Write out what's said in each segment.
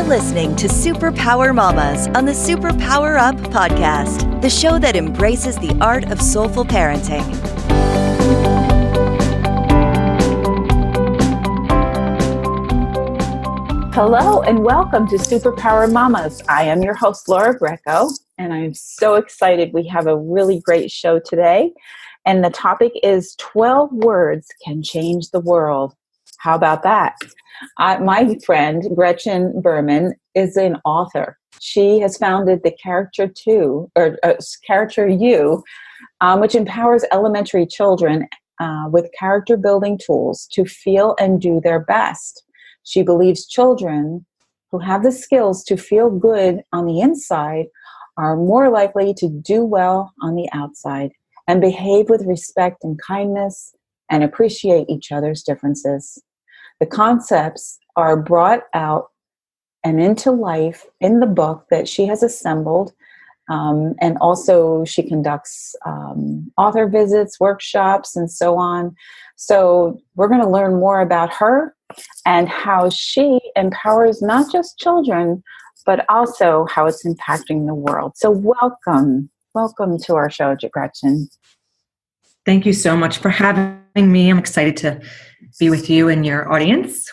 You're listening to SuperPower Mommas on the SuperPower Up podcast, the show that embraces the art of soulful parenting. Hello and welcome to SuperPower Mommas. I am your host, Laura Greco, and I'm so excited. We have a really great show today, and the topic is 12 words can change the world. How about that? My friend, Gretchen Burman, is an author. She has founded the Character U, which empowers elementary children with character building tools to feel and do their best. She believes children who have the skills to feel good on the inside are more likely to do well on the outside and behave with respect and kindness and appreciate each other's differences. The concepts are brought out and into life in the book that she has assembled, and also she conducts author visits, workshops, and so on. So we're going to learn more about her and how she empowers not just children, but also how it's impacting the world. So welcome to our show, Gretchen. Thank you so much for having me. I'm excited to be with you and your audience.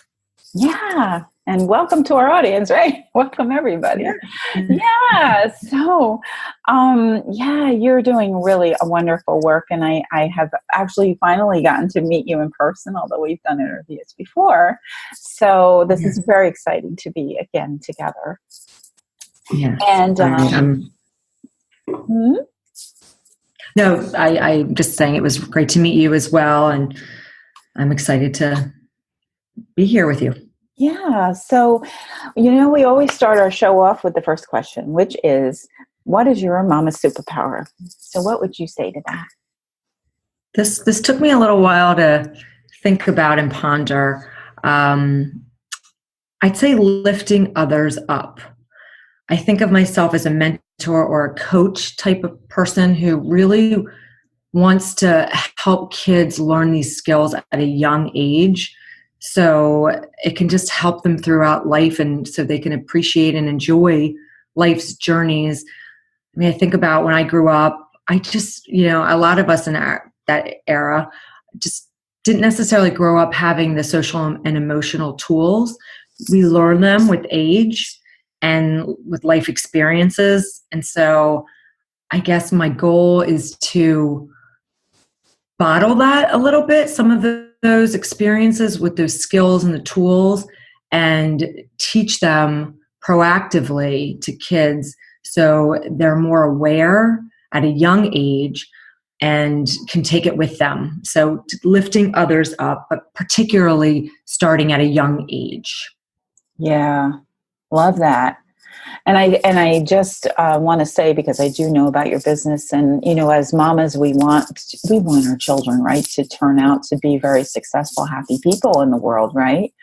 Yeah. And welcome to our audience, right? Welcome everybody. Yeah. So, you're doing really a wonderful work. And I have actually finally gotten to meet you in person, although we've done interviews before. So this is very exciting to be again together. Yeah. And, No, I'm just saying it was great to meet you as well. And I'm excited to be here with you. Yeah. So, we always start our show off with the first question, which is, what is your mama's superpower? So what would you say to that? This took me a little while to think about and ponder. I'd say lifting others up. I think of myself as a mentor or a coach type of person who really wants to help kids learn these skills at a young age, so it can just help them throughout life and so they can appreciate and enjoy life's journeys. I mean, I think about when I grew up, I just, a lot of us in that era just didn't necessarily grow up having the social and emotional tools. We learn them with age and with life experiences. And so I guess my goal is to bottle that a little bit, some of those experiences with those skills and the tools, and teach them proactively to kids so they're more aware at a young age and can take it with them. So lifting others up, but particularly starting at a young age. Yeah, love that. And I just want to say, because I do know about your business, and as mamas, we want our children, right, to turn out to be very successful, happy people in the world, right,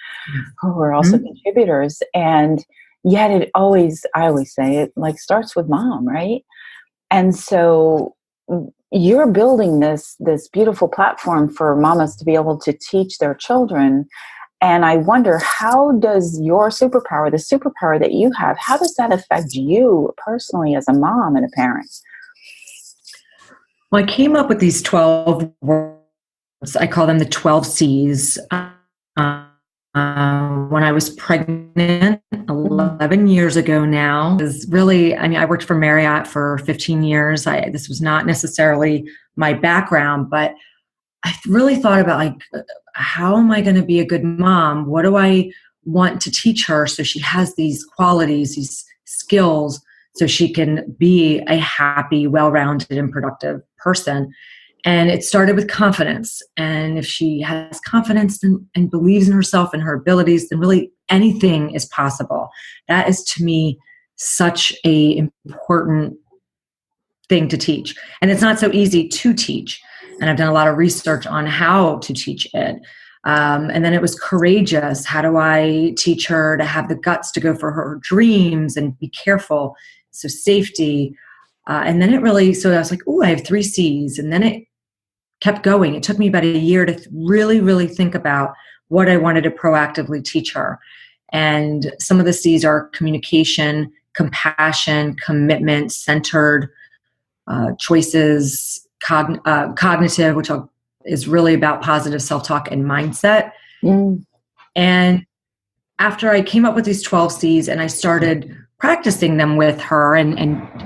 who are also contributors. And yet, I always say it starts with mom, right? And so you're building this beautiful platform for mamas to be able to teach their children. And I wonder, how does your superpower, the superpower that you have, how does that affect you personally as a mom and a parent? Well, I came up with these 12 words. I call them the 12 C's. When I was pregnant 11 years ago now, I worked for Marriott for 15 years. This was not necessarily my background, but I really thought about how am I going to be a good mom? What do I want to teach her so she has these qualities, these skills, so she can be a happy, well-rounded, and productive person? And it started with confidence. And if she has confidence and believes in herself and her abilities, then really anything is possible. That is, to me, such an important thing to teach. And it's not so easy to teach. And I've done a lot of research on how to teach it. And then it was courageous. How do I teach her to have the guts to go for her dreams and be careful? So safety. And then so I was like, I have 3 C's. And then it kept going. It took me about a year to really, really think about what I wanted to proactively teach her. And some of the C's are communication, compassion, commitment, centered, choices, cognitive, which is really about positive self-talk and mindset. And after I came up with these 12 C's and I started practicing them with her and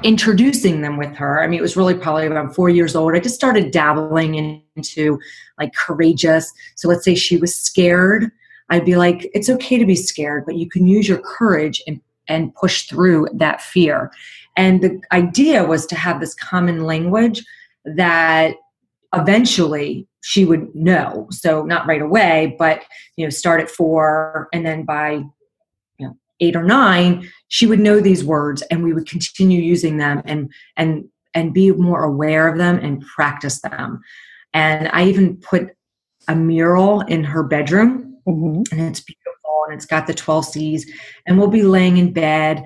introducing them with her, I mean, it was really probably around 4 years old. I just started dabbling into like courageous. So let's say she was scared. I'd be like, it's okay to be scared, but you can use your courage and push through that fear. And the idea was to have this common language that eventually she would know. So not right away, but start at 4, and then by 8 or 9, she would know these words, and we would continue using them and be more aware of them and practice them. And I even put a mural in her bedroom, and it's beautiful, and it's got the 12 C's, and we'll be laying in bed,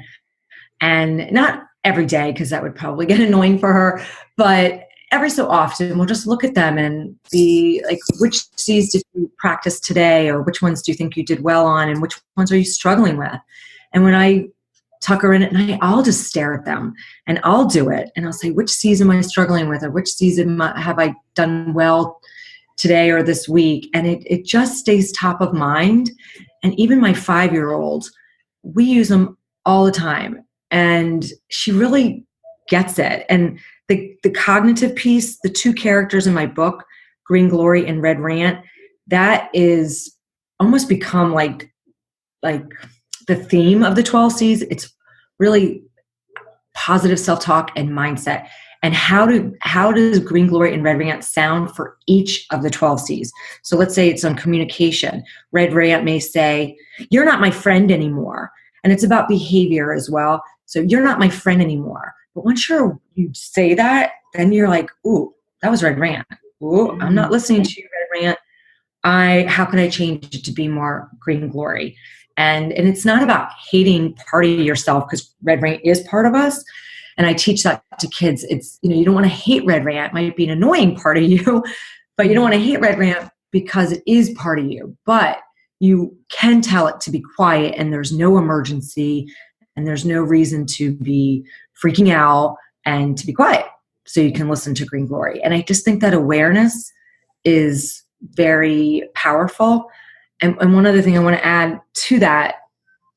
and not every day because that would probably get annoying for her, but every so often we'll just look at them and be like, which C's did you practice today, or which ones do you think you did well on, and which ones are you struggling with? And when I tuck her in at night, I'll just stare at them and I'll do it, and I'll say, which C's am I struggling with, or which C's have I done well today or this week? And it just stays top of mind. And even my 5-year-old, we use them all the time, and she really gets it. And the cognitive piece, the 2 characters in my book, Green Glory and Red Rant, that is almost become like the theme of the 12 C's. It's really positive self-talk and mindset. And how does Green Glory and Red Rant sound for each of the 12 C's? So let's say it's on communication. Red Rant may say, you're not my friend anymore. And it's about behavior as well. So you're not my friend anymore. But once you say that, then you're like, ooh, that was Red Rant. Ooh, I'm not listening to you, Red Rant. How can I change it to be more Green Glory? And it's not about hating part of yourself, because Red Rant is part of us. And I teach that to kids. It's, you don't want to hate Red Rant. It might be an annoying part of you, but you don't want to hate Red Rant because it is part of you. But you can tell it to be quiet, and there's no emergency, and there's no reason to be freaking out, and to be quiet so you can listen to Green Glory. And I just think that awareness is very powerful. And one other thing I want to add to that,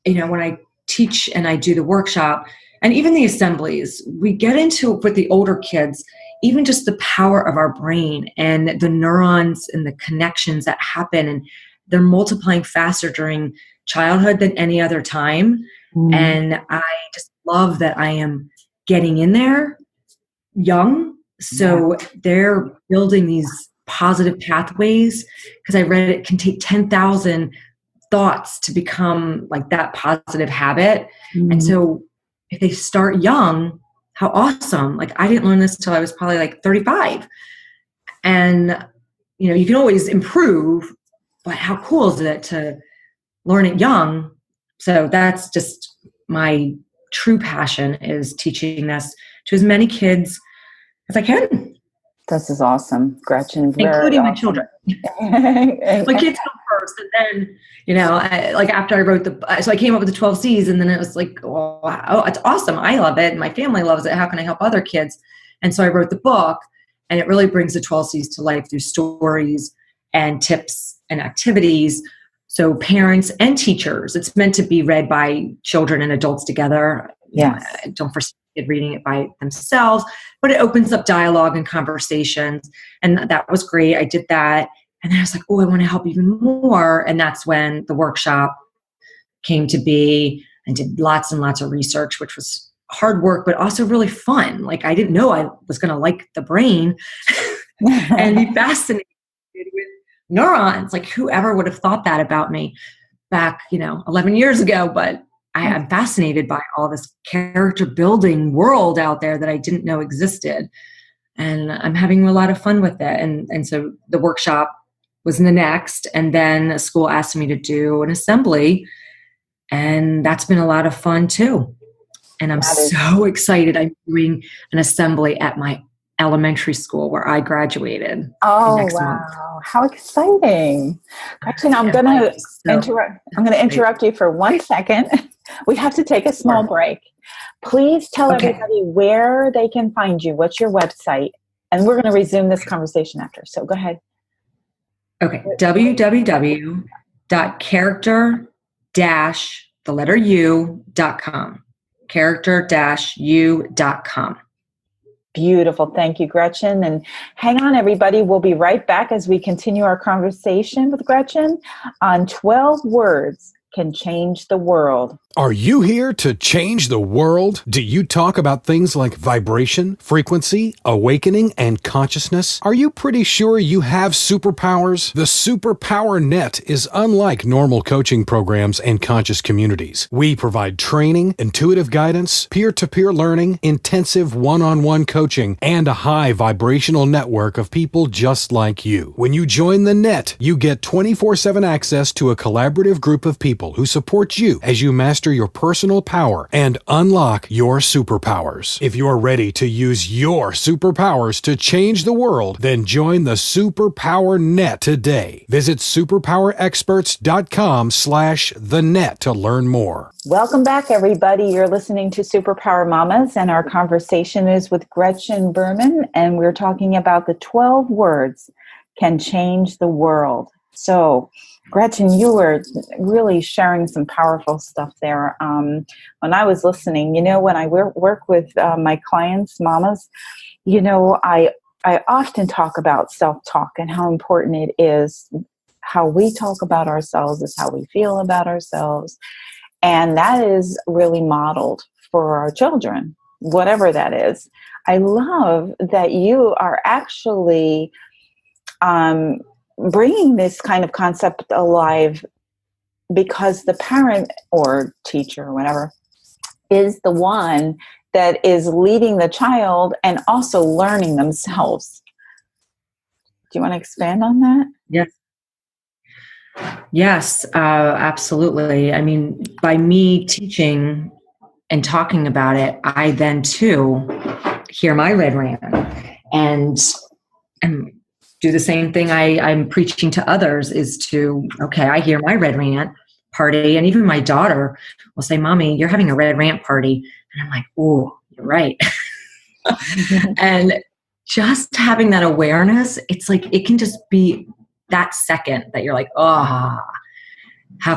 when I teach and I do the workshop and even the assemblies, we get into with the older kids, even just the power of our brain and the neurons and the connections that happen, and they're multiplying faster during childhood than any other time. And I just love that I am getting in there young. So they're building these positive pathways, because I read it can take 10,000 thoughts to become like that positive habit. And so if they start young, how awesome. Like, I didn't learn this till I was probably like 35. And, you can always improve, but how cool is it to learn it young? So that's just my true passion, is teaching this to as many kids as I can. This is awesome, Gretchen. Including my children. My kids come first, and then, like after I wrote so I came up with the 12 C's, and then it was like, oh, it's awesome. I love it. My family loves it. How can I help other kids? And so I wrote the book, and it really brings the 12 C's to life through stories and tips and activities. So parents and teachers, it's meant to be read by children and adults together. Yes. Don't foresee kid reading it by themselves, but it opens up dialogue and conversations. And that was great. I did that. And then I was like, oh, I want to help even more. And that's when the workshop came to be, and did lots and lots of research, which was hard work, but also really fun. Like, I didn't know I was going to like the brain and be fascinated with neurons. Like, whoever would have thought that about me back, 11 years ago, but I'm fascinated by all this character building world out there that I didn't know existed. And I'm having a lot of fun with it. And so the workshop was the next. And then a school asked me to do an assembly. And that's been a lot of fun too. And I'm so excited. I'm doing an assembly at my elementary school where I graduated. Oh, next wow. month. How exciting. Gretchen, I'm going to interrupt you for 1 second. We have to take a small break. Please tell everybody where they can find you. What's your website? And we're going to resume this conversation after. So go ahead. Okay. www.character-u.com. character-u.com. Beautiful. Thank you, Gretchen. And hang on, everybody. We'll be right back as we continue our conversation with Gretchen on 12 words can change the world. Are you here to change the world? Do you talk about things like vibration, frequency, awakening, and consciousness? Are you pretty sure you have superpowers? The SuperPower Net is unlike normal coaching programs and conscious communities. We provide training, intuitive guidance, peer-to-peer learning, intensive one-on-one coaching, and a high vibrational network of people just like you. When you join the net, you get 24/7 access to a collaborative group of people who support you as you master your personal power and unlock your superpowers. If you're ready to use your superpowers to change the world, then join the SuperPower Net today. Visit superpowerexperts.com/thenet to learn more. Welcome back, everybody. You're listening to SuperPower Mommas, and our conversation is with Gretchen Burman, and we're talking about the 12 words can change the world. So, Gretchen, you were really sharing some powerful stuff there. When I was listening, when I work with my clients, mamas, I often talk about self-talk and how important it is. How we talk about ourselves is how we feel about ourselves. And that is really modeled for our children, whatever that is. I love that you are actually bringing this kind of concept alive, because the parent or teacher or whatever is the one that is leading the child and also learning themselves. Do you want to expand on that? Yes, absolutely. I mean, by me teaching and talking about it, I then too hear my red rant and do the same thing I'm preaching to others is to, I hear my red rant party. And even my daughter will say, Mommy, you're having a red rant party. And I'm like, oh, you're right. And just having that awareness, it's like, it can just be that second that you're like, how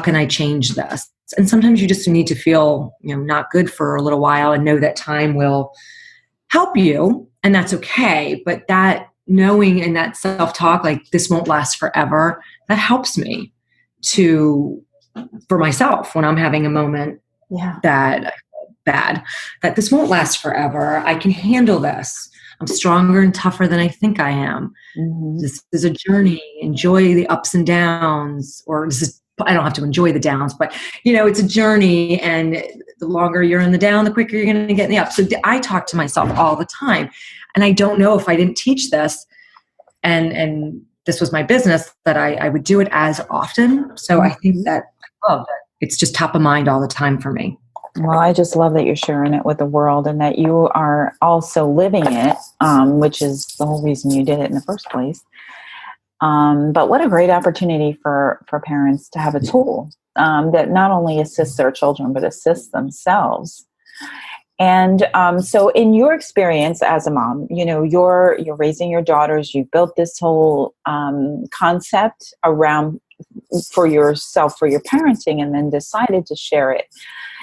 can I change this? And sometimes you just need to feel, not good for a little while and know that time will help you. And that's okay. But that knowing and that self-talk, like this won't last forever, that helps me for myself when I'm having a moment that this won't last forever. I can handle this. I'm stronger and tougher than I think I am. Mm-hmm. This is a journey. Enjoy the ups and downs, I don't have to enjoy the downs, but it's a journey, and the longer you're in the down, the quicker you're going to get in the up. So I talk to myself all the time, and I don't know if I didn't teach this and this was my business that I would do it as often. So I think that it's just top of mind all the time for me. Well, I just love that you're sharing it with the world and that you are also living it, which is the whole reason you did it in the first place. But what a great opportunity for parents to have a tool that not only assists their children, but assists themselves. And so in your experience as a mom, you're raising your daughters, you built this whole concept around for yourself, for your parenting, and then decided to share it.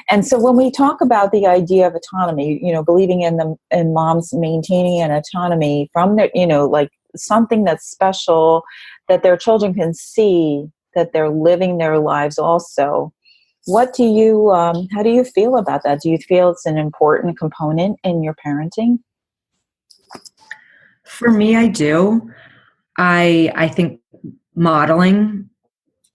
And so when we talk about the idea of autonomy, believing in moms maintaining an autonomy from their, like something that's special, that their children can see that they're living their lives also. What do you, how do you feel about that? Do you feel it's an important component in your parenting? For me, I do. I think modeling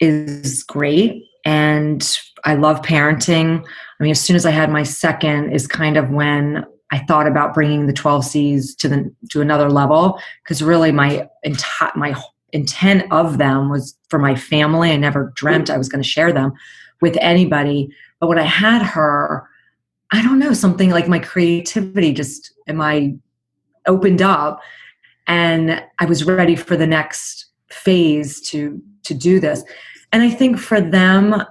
is great, and I love parenting. I mean, as soon as I had my second is kind of when I thought about bringing the 12 C's to another level, because really my intent of them was for my family. I never dreamt I was going to share them with anybody. But when I had her, I don't know, something like my creativity and my opened up, and I was ready for the next phase to do this. And I think for them,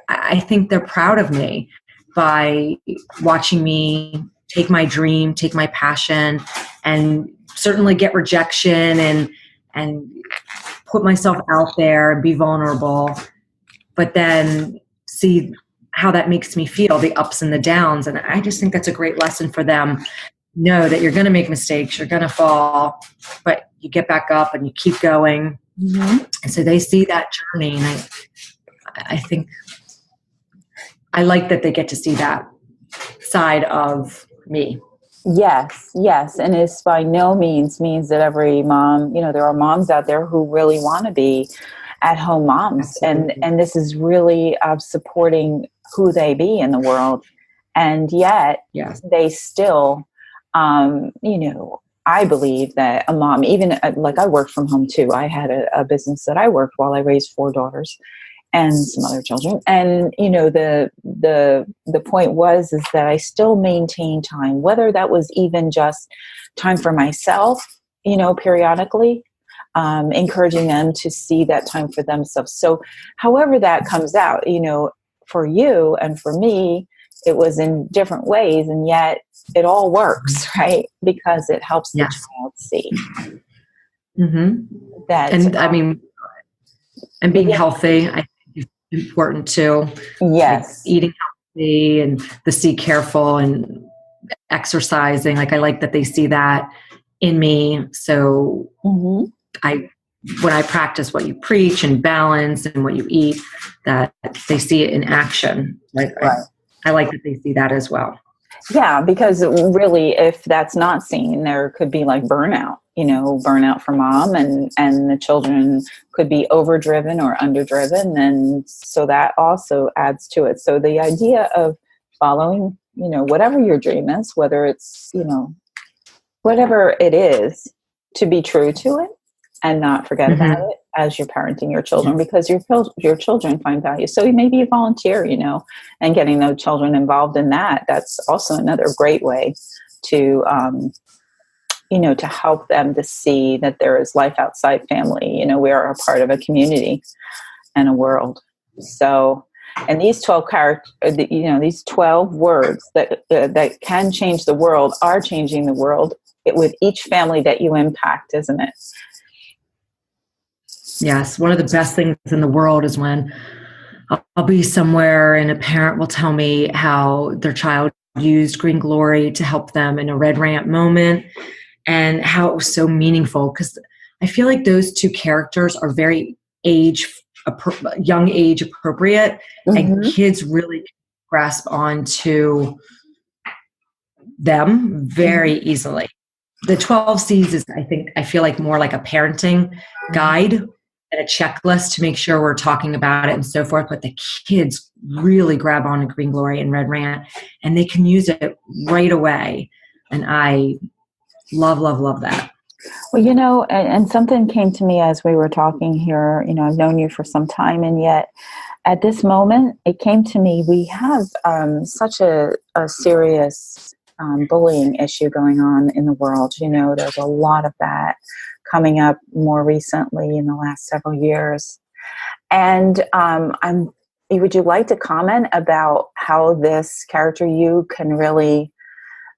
I think they're proud of me by watching me take my dream, take my passion, and certainly get rejection and put myself out there and be vulnerable, but then see how that makes me feel, the ups and the downs. And I just think that's a great lesson for them. Know that you're going to make mistakes, you're going to fall, but you get back up and you keep going. Mm-hmm. And so they see that journey. And I think I like that they get to see that side of me. Yes. And it's by no means that every mom, there are moms out there who really want to be at-home moms. And this is really supporting who they be in the world. And yet they still, I believe that a mom, even like I worked from home too. I had a business that I worked while I raised 4 daughters and some other children. And, the point is that I still maintain time, whether that was even just time for myself, periodically, encouraging them to see that time for themselves. So however that comes out, for you and for me, it was in different ways, and yet it all works, right? Because it helps the child see that. And and being healthy, I think is important too. Yes. Like eating healthy and the see careful and exercising. Like I like that they see that in me. So when I practice what you preach and balance and what you eat, that they see it in action. Right. I like that they see that as well. Yeah, because really, if that's not seen, there could be like burnout, burnout for mom, and the children could be overdriven or underdriven. And so that also adds to it. So the idea of following, whatever your dream is, whether it's, whatever it is, to be true to it and not forget about it as you're parenting your children, because your children find value. So maybe you volunteer, and getting those children involved in that. That's also another great way to, to help them to see that there is life outside family. We are a part of a community and a world. So, and these 12 these 12 words that can change the world are changing the world with each family that you impact, isn't it? Yes. One of the best things in the world is when I'll be somewhere and a parent will tell me how their child used Green Glory to help them in a red rant moment, and how it was so meaningful, because I feel like those 2 characters are very young age appropriate, and kids really grasp onto them very easily. The 12 C's is, I feel like more like a parenting guide and a checklist to make sure we're talking about it and so forth. But the kids really grab on to Green Glory and Red Rant, and they can use it right away. And I love, love, love that. Well, and something came to me as we were talking here. I've known you for some time, and yet at this moment, it came to me, we have such a serious bullying issue going on in the world. There's a lot of that coming up more recently in the last several years. And would you like to comment about how this character you can really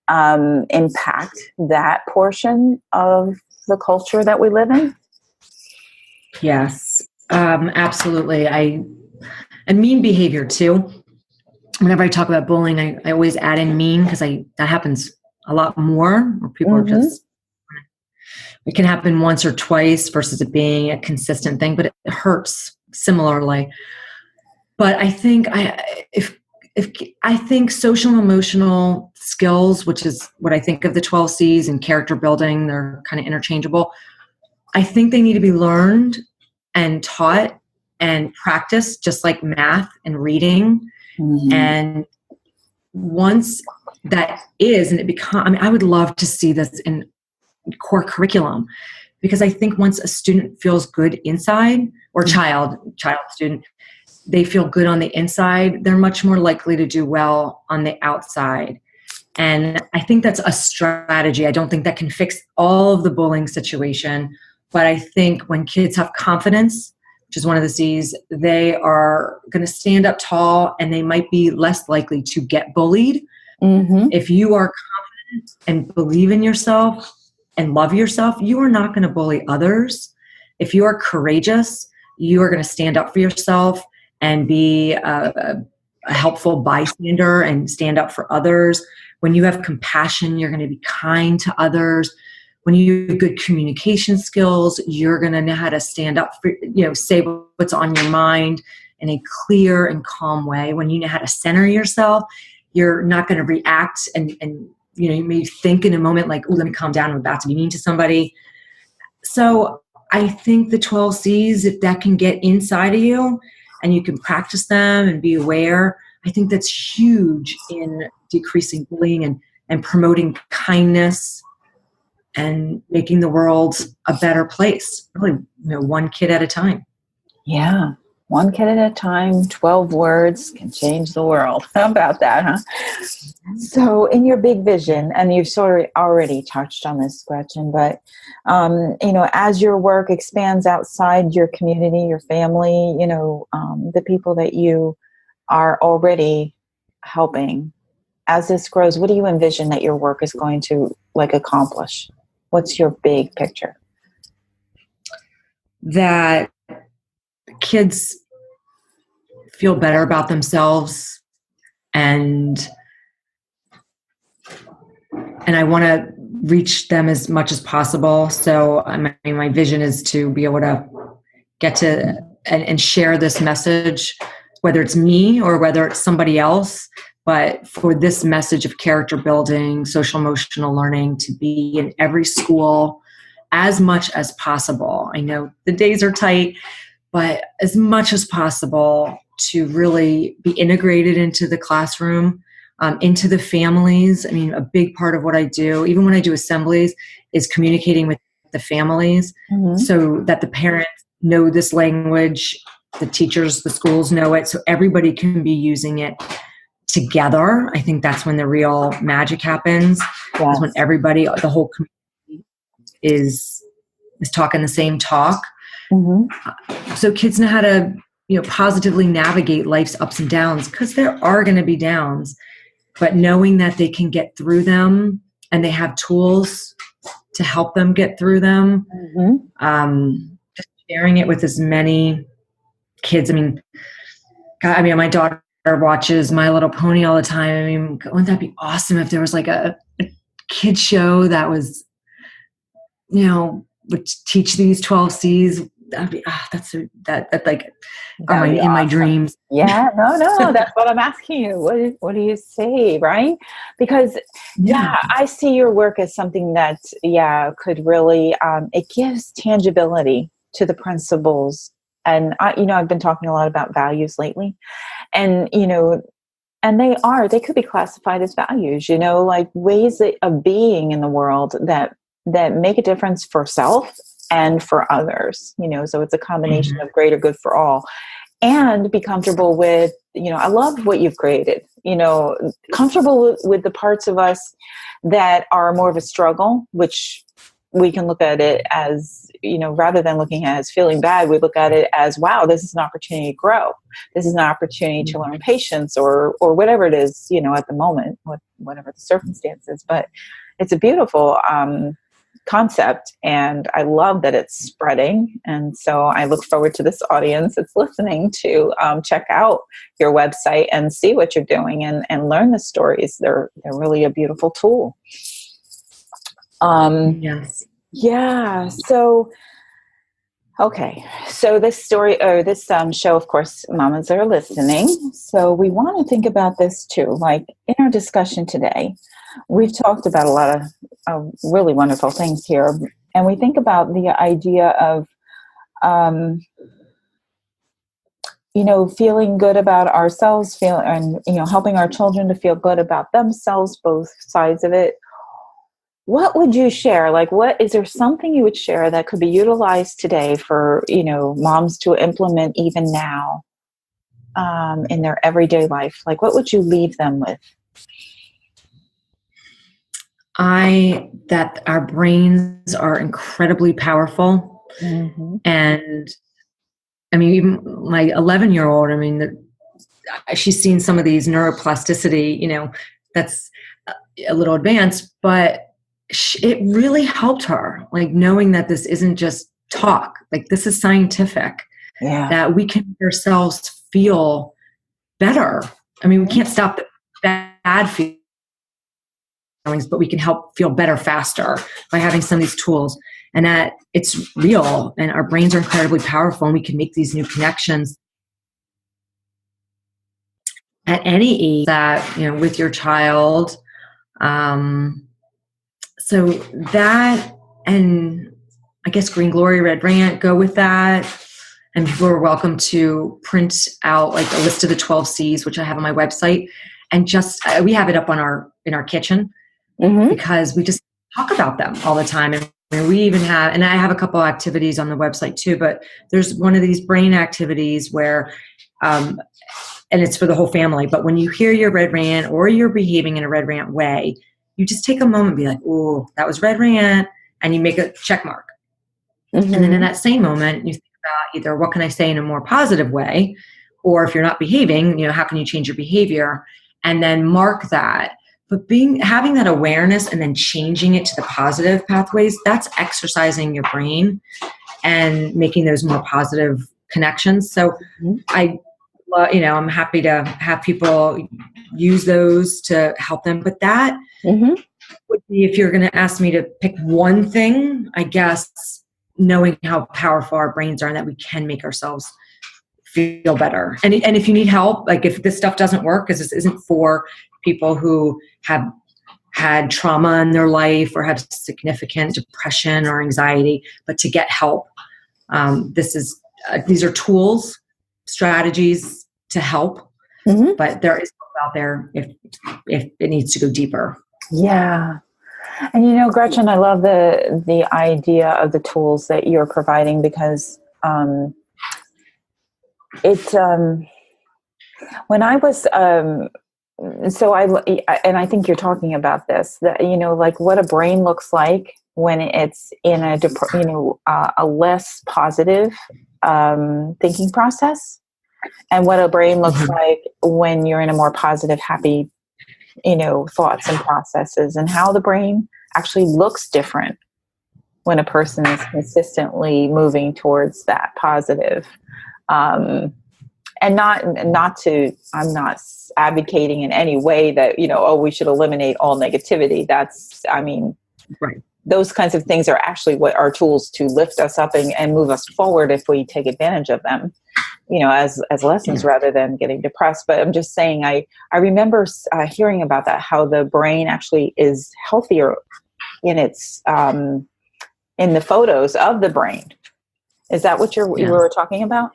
impact that portion of the culture that we live in? Yes, absolutely. And mean behavior too. Whenever I talk about bullying, I always add in mean, because that happens a lot more, where people are just, it can happen once or twice versus it being a consistent thing, but it hurts similarly. But I think I think social and emotional skills, which is what I think of the 12 C's, and character building, they're kind of interchangeable. I think they need to be learned and taught and practiced, just like math and reading. And once that is, and it becomes, I would love to see this in core curriculum, because I think once a student feels good inside, or student, they feel good on the inside, they're much more likely to do well on the outside. And I think that's a strategy. I don't think that can fix all of the bullying situation. But I think when kids have confidence, which is one of the C's, they are going to stand up tall and they might be less likely to get bullied. Mm-hmm. If you are confident and believe in yourself and love yourself, you are not going to bully others. If you are courageous, you are going to stand up for yourself and be a helpful bystander and stand up for others. When you have compassion, you're going to be kind to others. When you have good communication skills, you're going to know how to stand up for, say what's on your mind in a clear and calm way. When you know how to center yourself, you're not going to react and you may think in a moment like, oh, let me calm down. I'm about to be mean to somebody. So I think the 12 C's, if that can get inside of you and you can practice them and be aware, I think that's huge in decreasing bullying and promoting kindness and making the world a better place, really, one kid at a time. Yeah. One kid at a time, 12 words can change the world. How about that, huh? So in your big vision, and you've sort of already touched on this, Gretchen, but, as your work expands outside your community, your family, the people that you are already helping, as this grows, what do you envision that your work is going to accomplish? What's your big picture? That kids feel better about themselves, and I want to reach them as much as possible. So my vision is to be able to get to and share this message, whether it's me or whether it's somebody else, but for this message of character building, social emotional learning to be in every school as much as possible. I know the days are tight, but as much as possible to really be integrated into the classroom, into the families. I mean, a big part of what I do, even when I do assemblies, is communicating with the families so that the parents know this language, the teachers, the schools know it, so everybody can be using it together. I think that's when the real magic happens. Yes. Is when everybody, the whole community is talking the same talk. So kids know how to, positively navigate life's ups and downs, because there are going to be downs, but knowing that they can get through them and they have tools to help them get through them. Just sharing it with as many kids. I mean, my daughter watches My Little Pony all the time. I mean, wouldn't that be awesome if there was a kid show that was, would teach these 12 C's? That'd be, in my dreams. Yeah, no, that's what I'm asking you. What do you say, right? Because I see your work as something that, could really, it gives tangibility to the principles. And I've been talking a lot about values lately, and, and they could be classified as values, ways of being in the world that make a difference for self and for others, so it's a combination of greater good for all, and be comfortable with, I love what you've created, comfortable with the parts of us that are more of a struggle, which we can look at it as, rather than looking at it as feeling bad, we look at it as, wow, this is an opportunity to grow. This is an opportunity to learn patience or whatever it is, at the moment, whatever the circumstances, but it's a beautiful, concept, and I love that it's spreading. And so I look forward to this audience that's listening to check out your website and see what you're doing and learn the stories. They're really a beautiful tool. Yes. Yeah. So, okay. So this story or this show, of course, mamas are listening. So we want to think about this too. In our discussion today, we've talked about a lot of really wonderful things here. And we think about the idea of, feeling good about ourselves, helping our children to feel good about themselves, both sides of it. What would you share? Is there something you would share that could be utilized today for, moms to implement even now in their everyday life? What would you leave them with? that our brains are incredibly powerful. Mm-hmm. And I mean, even my 11-year-old, I mean, she's seen some of these neuroplasticity, that's a little advanced, but it really helped her, like knowing that this isn't just talk, like this is scientific, that we can make ourselves feel better. I mean, we can't stop the bad feelings, but we can help feel better faster by having some of these tools, and that it's real and our brains are incredibly powerful and we can make these new connections at any age that, with your child. So that, and I guess Green Glory, Red Rant, go with that. And people are welcome to print out like a list of the 12 C's, which I have on my website. And just, we have it up in our kitchen, because we just talk about them all the time. And we even have, and I have a couple of activities on the website too, but there's one of these brain activities where, and it's for the whole family, but when you hear your red rant or you're behaving in a red rant way, you just take a moment and be like, oh, that was red rant. And you make a check mark. And then in that same moment, you think about either what can I say in a more positive way, or if you're not behaving, how can you change your behavior, and then mark that. But having that awareness and then changing it to the positive pathways, that's exercising your brain and making those more positive connections. So I'm happy to have people use those to help them. But that would be, if you're going to ask me to pick one thing, I guess, knowing how powerful our brains are and that we can make ourselves feel better. And if you need help, like if this stuff doesn't work, because this isn't for people who have had trauma in their life or have significant depression or anxiety, but to get help, these are tools, strategies to help, but there is help out there if it needs to go deeper. Yeah. And Gretchen, I love the idea of the tools that you're providing, because when I was and I think you're talking about this, that like what a brain looks like when it's in a less positive thinking process, and what a brain looks like when you're in a more positive, happy thoughts and processes, and how the brain actually looks different when a person is consistently moving towards that positive. And I'm not advocating in any way that, we should eliminate all negativity. Right. Those kinds of things are actually what are tools to lift us up and move us forward if we take advantage of them, as lessons rather than getting depressed. But I'm just saying, I remember hearing about that, how the brain actually is healthier in its, in the photos of the brain. Is that what you were talking about?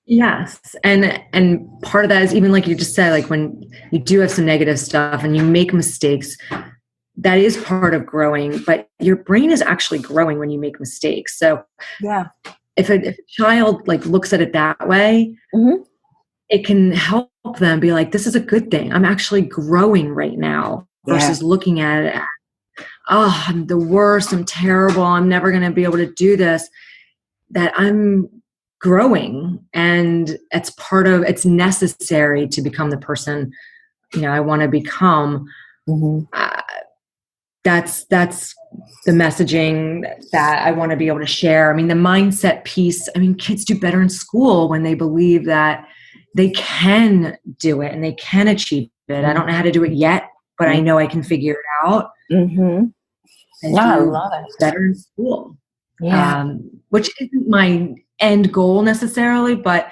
Yes. And part of that is, even like you just said, like when you do have some negative stuff and you make mistakes, that is part of growing, but your brain is actually growing when you make mistakes. So if a child like looks at it that way, it can help them be like, this is a good thing. I'm actually growing right now, versus looking at it, oh, I'm the worst, I'm terrible, I'm never going to be able to do this. That I'm growing, and it's necessary to become the person I want to become. That's the messaging that I want to be able to share. I mean, the mindset piece, kids do better in school when they believe that they can do it and they can achieve it. I don't know how to do it yet, but I know I can figure it out. I love it. Better in school. Which isn't my end goal necessarily, but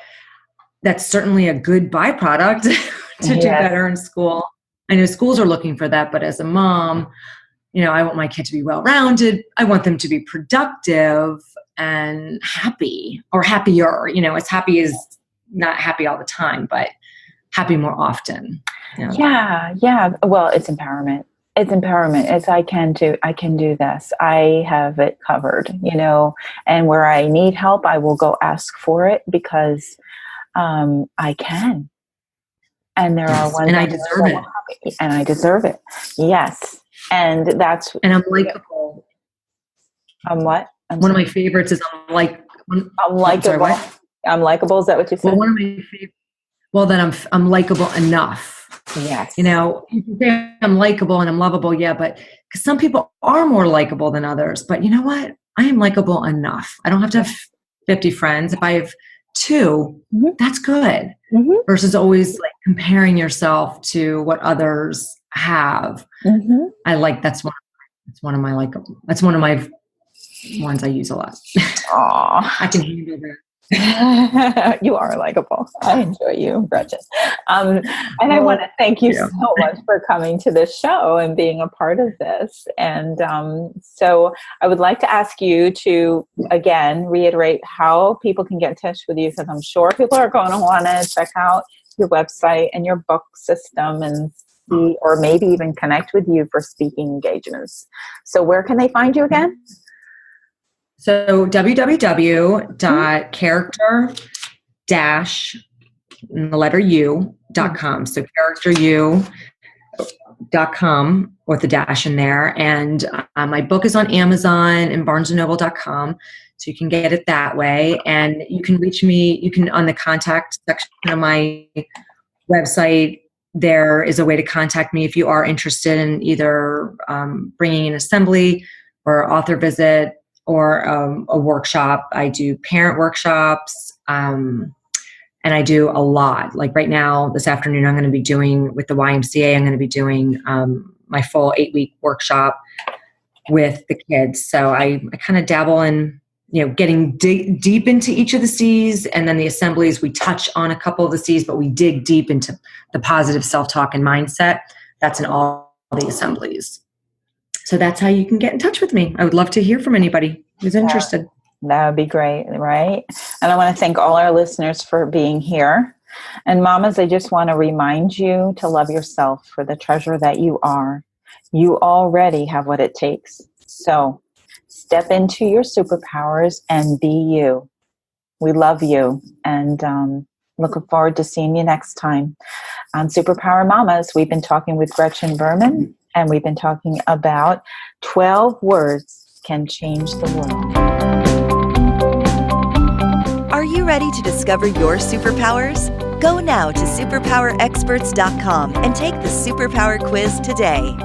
that's certainly a good byproduct to do better in school. I know schools are looking for that, but as a mom, I want my kid to be well-rounded. I want them to be productive and happy, or happier. As happy as not happy all the time, but happy more often. Yeah. Well, it's empowerment. It's I can do this. I have it covered, and where I need help, I will go ask for it, because I can. And there are ones, and I deserve it. And I deserve it. Yes. And that's... And I'm likable. What? One of my favorites is I'm likable. Sorry, what? I'm likable. Is that what you said? Well, one of my favorites. Well, then I'm likable enough. Yes. You know, you can say I'm likable and I'm lovable, yeah, but because some people are more likable than others. But you know what? I am likable enough. I don't have to have 50 friends. If I have 2, that's good. Versus always like comparing yourself to what others have. I like that's one of my likable. That's one of my ones I use a lot. I can handle that. You are likable. I enjoy you, Gretchen. And I want to thank you so much for coming to this show and being a part of this. And so I would like to ask you to, again, reiterate how people can get in touch with you, because I'm sure people are going to want to check out your website and your book system and see, or maybe even connect with you for speaking engagements. So where can they find you again? So www.character-u.com. So characteru.com with the dash in there. And my book is on Amazon and barnesandnoble.com. So you can get it that way. And you can reach me, on the contact section of my website, there is a way to contact me if you are interested in either bringing an assembly or author visit, or a workshop. I do parent workshops, and I do a lot. Like right now, this afternoon, I'm going to be doing, with the YMCA, I'm going to be doing my full 8-week workshop with the kids. So I kind of dabble in, getting deep into each of the C's, and then the assemblies, we touch on a couple of the C's, but we dig deep into the positive self-talk and mindset. That's in all the assemblies. So that's how you can get in touch with me. I would love to hear from anybody who's interested. That would be great, right? And I want to thank all our listeners for being here. And mamas, I just want to remind you to love yourself for the treasure that you are. You already have what it takes. So step into your superpowers and be you. We love you, and looking forward to seeing you next time. On SuperPower Mommas, we've been talking with Gretchen Burman, and we've been talking about 12 words can change the world. Are you ready to discover your superpowers? Go now to superpowerexperts.com and take the Superpower Quiz today.